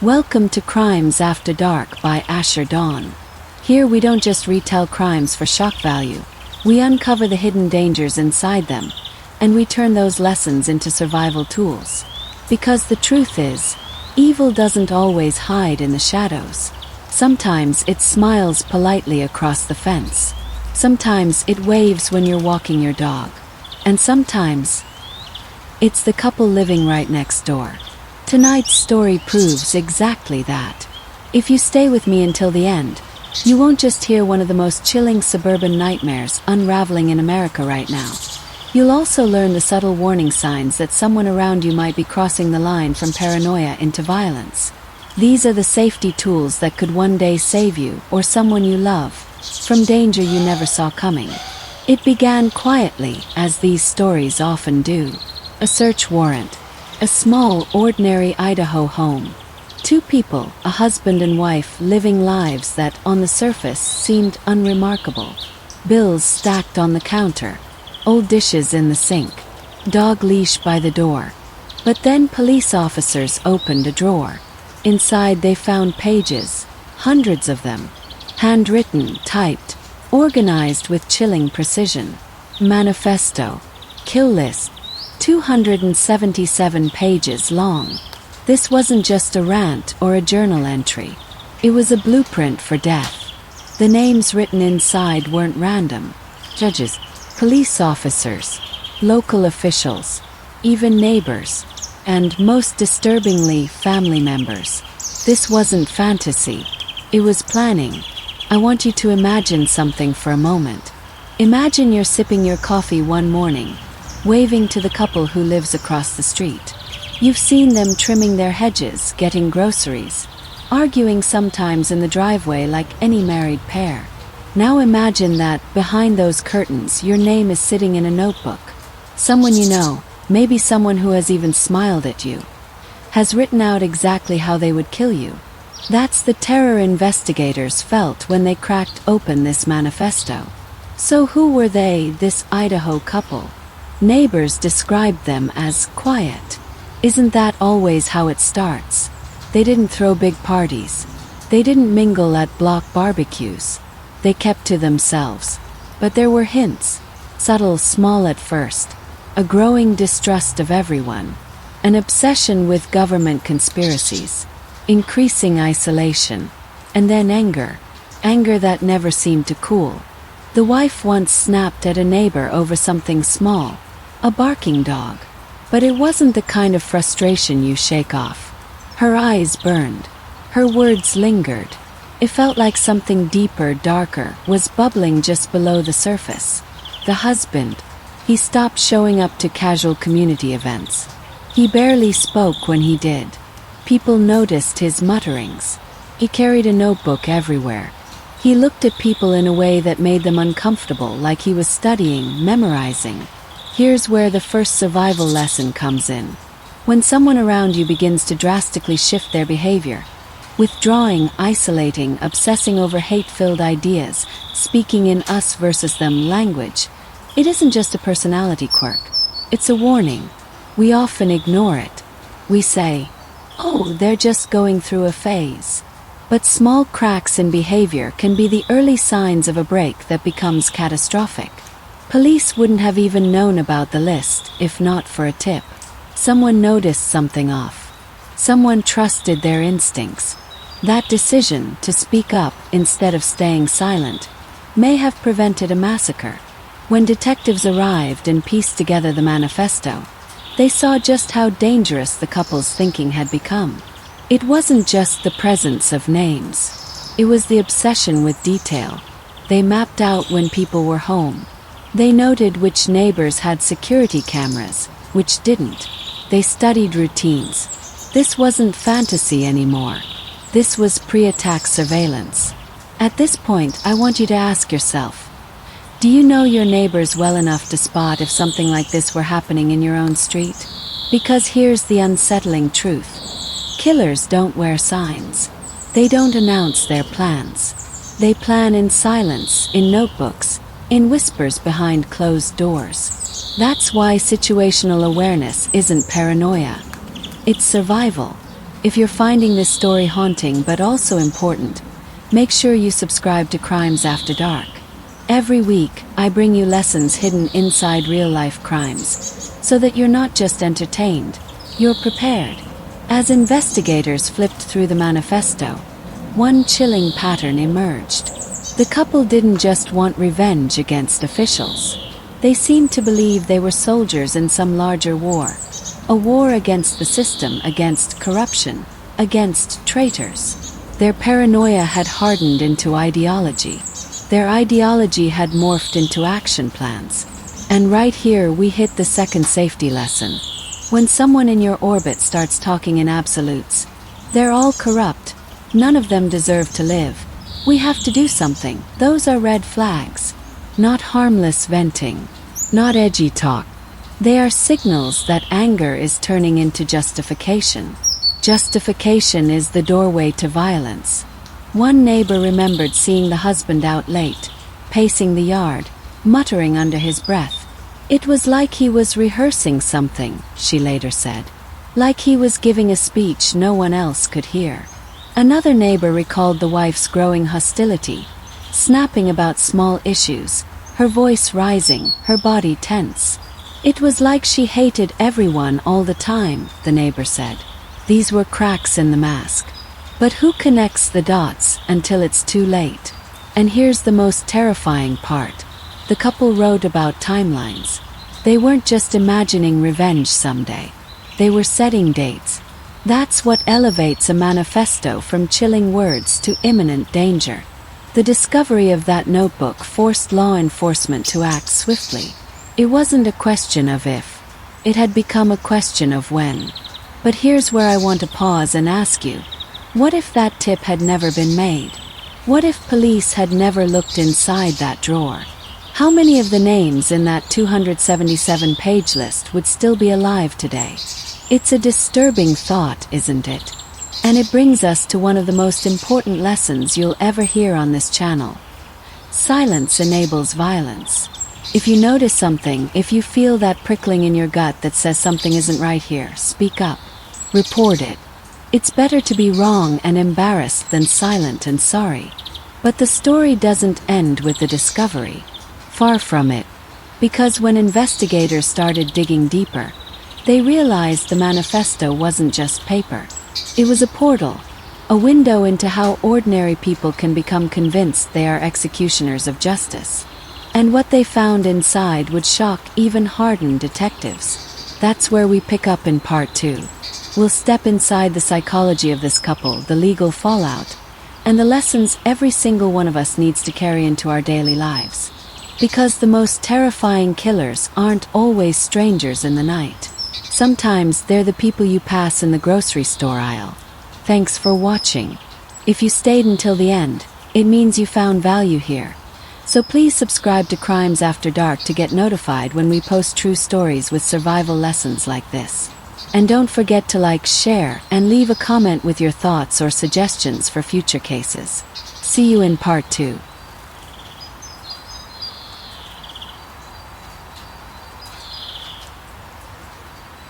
Welcome to Crimes After Dark by Asher Dawn. Here we don't just retell crimes for shock value. We uncover the hidden dangers inside them, and we turn those lessons into survival tools. Because the truth is, evil doesn't always hide in the shadows. Sometimes it smiles politely across the fence. Sometimes it waves when you're walking your dog. And sometimes, it's the couple living right next door. Tonight's story proves exactly that. If you stay with me until the end, you won't just hear one of the most chilling suburban nightmares unraveling in America right now. You'll also learn the subtle warning signs that someone around you might be crossing the line from paranoia into violence. These are the safety tools that could one day save you or someone you love from danger you never saw coming. It began quietly, as these stories often do. A search warrant. A small, ordinary Idaho home. Two people, a husband and wife, living lives that, on the surface, seemed unremarkable. Bills stacked on the counter. Old dishes in the sink. Dog leash by the door. But then police officers opened a drawer. Inside they found pages, hundreds of them. Handwritten, typed, organized with chilling precision. Manifesto. Kill list. 277 pages long. This wasn't just a rant or a journal entry. It was a blueprint for death. The names written inside weren't random. Judges, police officers, local officials, even neighbors, and most disturbingly, family members. This wasn't fantasy. It was planning. I want you to imagine something for a moment. Imagine you're sipping your coffee one morning, waving to the couple who lives across the street. You've seen them trimming their hedges, getting groceries, arguing sometimes in the driveway like any married pair. Now imagine that, behind those curtains, your name is sitting in a notebook. Someone you know, maybe someone who has even smiled at you, has written out exactly how they would kill you. That's the terror investigators felt when they cracked open this manifesto. So who were they, this Idaho couple? Neighbors described them as quiet. Isn't that always how it starts? They didn't throw big parties. They didn't mingle at block barbecues. They kept to themselves. But there were hints, subtle, small at first, a growing distrust of everyone, an obsession with government conspiracies, increasing isolation, and then anger that never seemed to cool. The wife once snapped at a neighbor over something small, a barking dog. But it wasn't the kind of frustration you shake off. Her eyes burned. Her words lingered. It felt like something deeper, darker, was bubbling just below the surface. The husband. He stopped showing up to casual community events. He barely spoke when he did. People noticed his mutterings. He carried a notebook everywhere. He looked at people in a way that made them uncomfortable, like he was studying, memorizing. Here's where the first survival lesson comes in. When someone around you begins to drastically shift their behavior, withdrawing, isolating, obsessing over hate-filled ideas, speaking in us versus them language, it isn't just a personality quirk. It's a warning. We often ignore it. We say, "Oh, they're just going through a phase." But small cracks in behavior can be the early signs of a break that becomes catastrophic. Police wouldn't have even known about the list if not for a tip. Someone noticed something off. Someone trusted their instincts. That decision to speak up instead of staying silent may have prevented a massacre. When detectives arrived and pieced together the manifesto, they saw just how dangerous the couple's thinking had become. It wasn't just the presence of names. It was the obsession with detail. They mapped out when people were home. They noted which neighbors had security cameras, which didn't. They studied routines. This wasn't fantasy anymore. This was pre-attack surveillance. At this point, I want you to ask yourself, do you know your neighbors well enough to spot if something like this were happening in your own street? Because here's the unsettling truth. Killers don't wear signs. They don't announce their plans. They plan in silence, in notebooks, in whispers behind closed doors. That's why situational awareness isn't paranoia. It's survival. If you're finding this story haunting but also important, make sure you subscribe to Crimes After Dark. Every week, I bring you lessons hidden inside real-life crimes, so that you're not just entertained, you're prepared. As investigators flipped through the manifesto, one chilling pattern emerged. The couple didn't just want revenge against officials. They seemed to believe they were soldiers in some larger war. A war against the system, against corruption, against traitors. Their paranoia had hardened into ideology. Their ideology had morphed into action plans. And right here we hit the second safety lesson. When someone in your orbit starts talking in absolutes, they're all corrupt. None of them deserve to live. We have to do something. Those are red flags. Not harmless venting. Not edgy talk. They are signals that anger is turning into justification. Justification is the doorway to violence. One neighbor remembered seeing the husband out late, pacing the yard, muttering under his breath. It was like he was rehearsing something, she later said. Like he was giving a speech no one else could hear. Another neighbor recalled the wife's growing hostility, snapping about small issues, her voice rising, her body tense. It was like she hated everyone all the time, the neighbor said. These were cracks in the mask. But who connects the dots until it's too late? And here's the most terrifying part. The couple wrote about timelines. They weren't just imagining revenge someday. They were setting dates. That's what elevates a manifesto from chilling words to imminent danger. The discovery of that notebook forced law enforcement to act swiftly. It wasn't a question of if. It had become a question of when. But here's where I want to pause and ask you, what if that tip had never been made? What if police had never looked inside that drawer? How many of the names in that 277-page list would still be alive today? It's a disturbing thought, isn't it? And it brings us to one of the most important lessons you'll ever hear on this channel. Silence enables violence. If you notice something, if you feel that prickling in your gut that says something isn't right here, speak up. Report it. It's better to be wrong and embarrassed than silent and sorry. But the story doesn't end with the discovery. Far from it. Because when investigators started digging deeper, they realized the manifesto wasn't just paper. It was a portal, a window into how ordinary people can become convinced they are executioners of justice. And what they found inside would shock even hardened detectives. That's where we pick up in part 2. We'll step inside the psychology of this couple, the legal fallout, and the lessons every single one of us needs to carry into our daily lives. Because the most terrifying killers aren't always strangers in the night. Sometimes they're the people you pass in the grocery store aisle. Thanks for watching. If you stayed until the end, it means you found value here. So please subscribe to Crimes After Dark to get notified when we post true stories with survival lessons like this. And don't forget to like, share, and leave a comment with your thoughts or suggestions for future cases. See you in part 2.